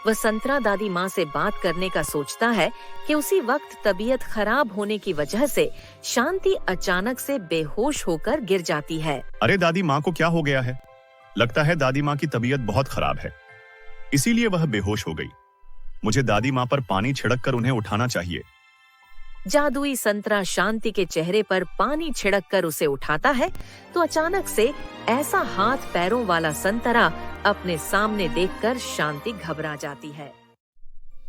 वह संतरा दादी माँ से बात करने का सोचता है कि उसी वक्त तबीयत खराब होने की वजह से शांति अचानक से बेहोश होकर गिर जाती है। अरे दादी माँ को क्या हो गया है? लगता है दादी माँ की तबीयत बहुत खराब है, इसीलिए वह बेहोश हो गई। मुझे दादी माँ पर पानी छिड़क कर उन्हें उठाना चाहिए। जादुई संतरा शांति के चेहरे पर पानी छिड़क कर उसे उठाता है तो अचानक से ऐसा हाथ पैरों वाला संतरा अपने सामने देखकर शांति घबरा जाती है।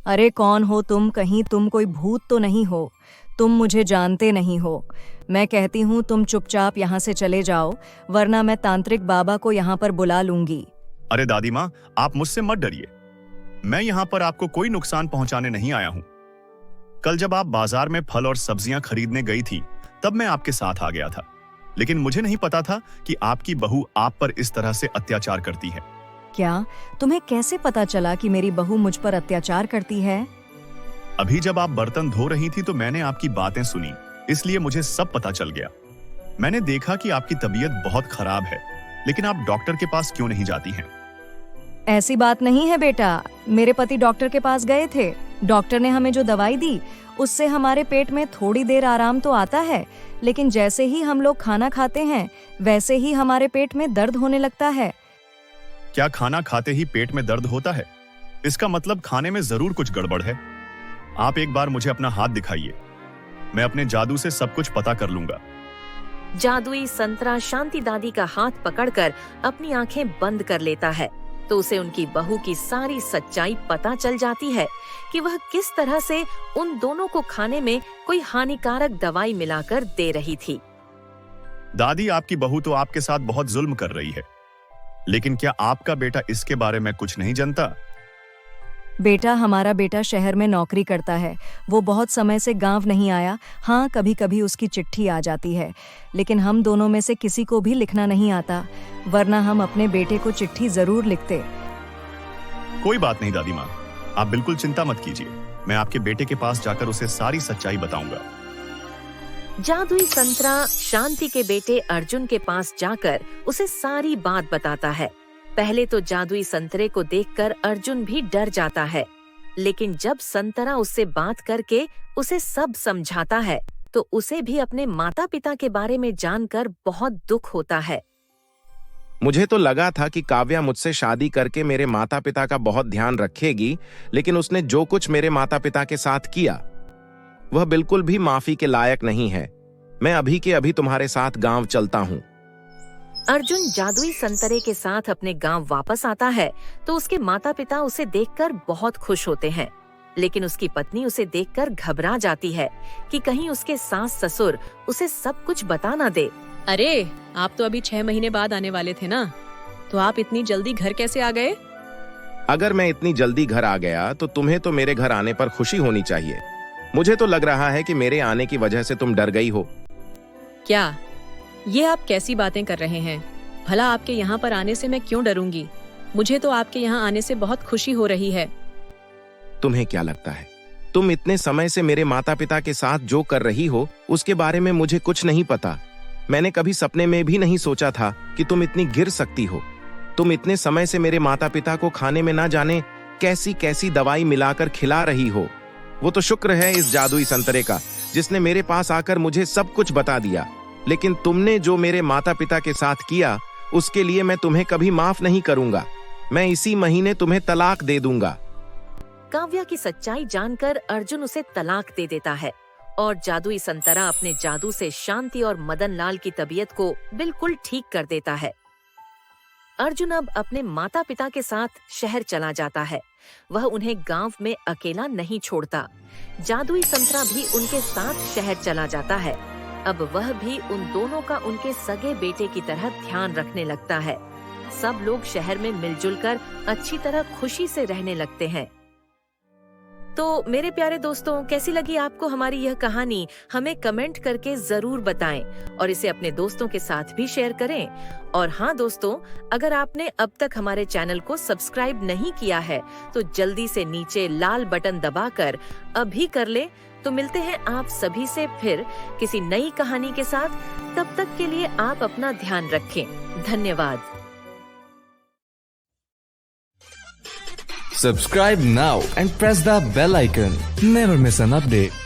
अरे कौन हो तुम? कहीं तुम कोई भूत तो नहीं हो? तुम मुझे जानते नहीं हो। मैं कहती हूँ तुम चुपचाप यहाँ से चले जाओ, वरना मैं तांत्रिक बाबा को यहाँ पर बुला लूंगी। अरे दादी माँ, आप मुझसे मत डरिए। मैं यहाँ पर आपको कोई नुकसान पहुँचाने नहीं आया हूँ। कल जब आप बाजार में फल और सब्जियां खरीदने गई थी, तब मैं आपके साथ आ गया था, लेकिन मुझे नहीं पता था कि आपकी बहू आप पर इस तरह से अत्याचार करती है। क्या? तुम्हें कैसे पता चला कि मेरी बहू मुझ पर अत्याचार करती है? अभी जब आप बर्तन धो रही थी तो मैंने आपकी बातें सुनी, इसलिए मुझे सब पता चल गया। मैंने देखा कि आपकी तबीयत बहुत खराब है, लेकिन आप डॉक्टर के पास क्यों नहीं जाती हैं? ऐसी बात नहीं है बेटा, मेरे पति डॉक्टर के पास गए थे। डॉक्टर ने हमें जो दवाई दी उससे हमारे पेट में थोड़ी देर आराम तो आता है, लेकिन जैसे ही हम लोग खाना खाते हैं वैसे ही हमारे पेट में दर्द होने लगता है। क्या खाना खाते ही पेट में दर्द होता है? इसका मतलब खाने में जरूर कुछ गड़बड़ है। आप एक बार मुझे अपना हाथ दिखाइए, मैं अपने जादू से सब कुछ पता कर लूंगा। जादुई संतरा शांति दादी का हाथ पकड़कर अपनी आंखें बंद कर लेता है तो उसे उनकी बहू की सारी सच्चाई पता चल जाती है कि वह किस तरह से उन दोनों को खाने में कोई हानिकारक दवाई मिलाकर दे रही थी। दादी, आपकी बहू तो आपके साथ बहुत जुल्म कर रही है, लेकिन क्या आपका बेटा इसके बारे में कुछ नहीं जानता? बेटा, हमारा बेटा शहर में नौकरी करता है। वो बहुत समय से गांव नहीं आया। हाँ, कभी कभी उसकी चिट्ठी आ जाती है, लेकिन हम दोनों में से किसी को भी लिखना नहीं आता, वरना हम अपने बेटे को चिट्ठी जरूर लिखते। कोई बात नहीं दादी माँ, आप बिल्कुल चिंता मत कीजिए। मैं आपके बेटे के पास जाकर उसे सारी सच्चाई बताऊंगा। जादुई संतरा शांति के बेटे अर्जुन के पास जाकर उसे सारी बात बताता है। पहले तो जादुई संतरे को देखकर अर्जुन भी डर जाता है, लेकिन जब संतरा उससे बात करके उसे सब समझाता है तो उसे भी अपने माता पिता के बारे में जानकर बहुत दुख होता है। मुझे तो लगा था कि काव्या मुझसे शादी करके मेरे माता पिता का बहुत ध्यान रखेगी, लेकिन उसने जो कुछ मेरे माता पिता के साथ किया वह बिल्कुल भी माफी के लायक नहीं है। मैं अभी के अभी तुम्हारे साथ गांव चलता हूँ। अर्जुन जादुई संतरे के साथ अपने गांव वापस आता है तो उसके माता पिता उसे देखकर बहुत खुश होते हैं, लेकिन उसकी पत्नी उसे देखकर घबरा जाती है कि कहीं उसके सास ससुर उसे सब कुछ बता ना दे। अरे, आप तो अभी 6 महीने बाद आने वाले थे ना, तो आप इतनी जल्दी घर कैसे आ गए? अगर मैं इतनी जल्दी घर आ गया तो तुम्हें तो मेरे घर आने पर खुशी होनी चाहिए। मुझे तो लग रहा है कि मेरे आने की वजह से तुम डर गई हो। क्या ये आप कैसी बातें कर रहे हैं? भला आपके यहाँ पर आने से मैं क्यों डरूंगी? मुझे तो आपके यहाँ आने से बहुत खुशी हो रही है। तुम्हें क्या लगता है तुम इतने समय से मेरे माता पिता के साथ जो कर रही हो उसके बारे में मुझे कुछ नहीं पता? मैंने कभी सपने में भी नहीं सोचा था कि तुम इतनी गिर सकती हो। तुम इतने समय से मेरे माता पिता को खाने में ना जाने कैसी कैसी दवाई मिलाकर खिला रही हो। वो तो शुक्र है इस जादुई संतरे का जिसने मेरे पास आकर मुझे सब कुछ बता दिया, लेकिन तुमने जो मेरे माता पिता के साथ किया उसके लिए मैं तुम्हें कभी माफ नहीं करूंगा। मैं इसी महीने तुम्हें तलाक दे दूंगा। काव्या की सच्चाई जानकर अर्जुन उसे तलाक दे देता है और जादुई संतरा अपने जादू से शांति और मदन लाल की तबीयत को बिल्कुल ठीक कर देता है। अर्जुन अब अपने माता पिता के साथ शहर चला जाता है। वह उन्हें गांव में अकेला नहीं छोड़ता। जादुई संतरा भी उनके साथ शहर चला जाता है। अब वह भी उन दोनों का उनके सगे बेटे की तरह ध्यान रखने लगता है। सब लोग शहर में मिलजुल कर अच्छी तरह खुशी से रहने लगते हैं। तो मेरे प्यारे दोस्तों, कैसी लगी आपको हमारी यह कहानी? हमें कमेंट करके जरूर बताएं और इसे अपने दोस्तों के साथ भी शेयर करें। और हाँ दोस्तों, अगर आपने अब तक हमारे चैनल को सब्सक्राइब नहीं किया है तो जल्दी से नीचे लाल बटन दबाकर अभी कर ले। तो मिलते हैं आप सभी से फिर किसी नई कहानी के साथ। तब तक के लिए आप अपना ध्यान रखें। धन्यवाद। Subscribe now and press the bell icon. Never miss an update.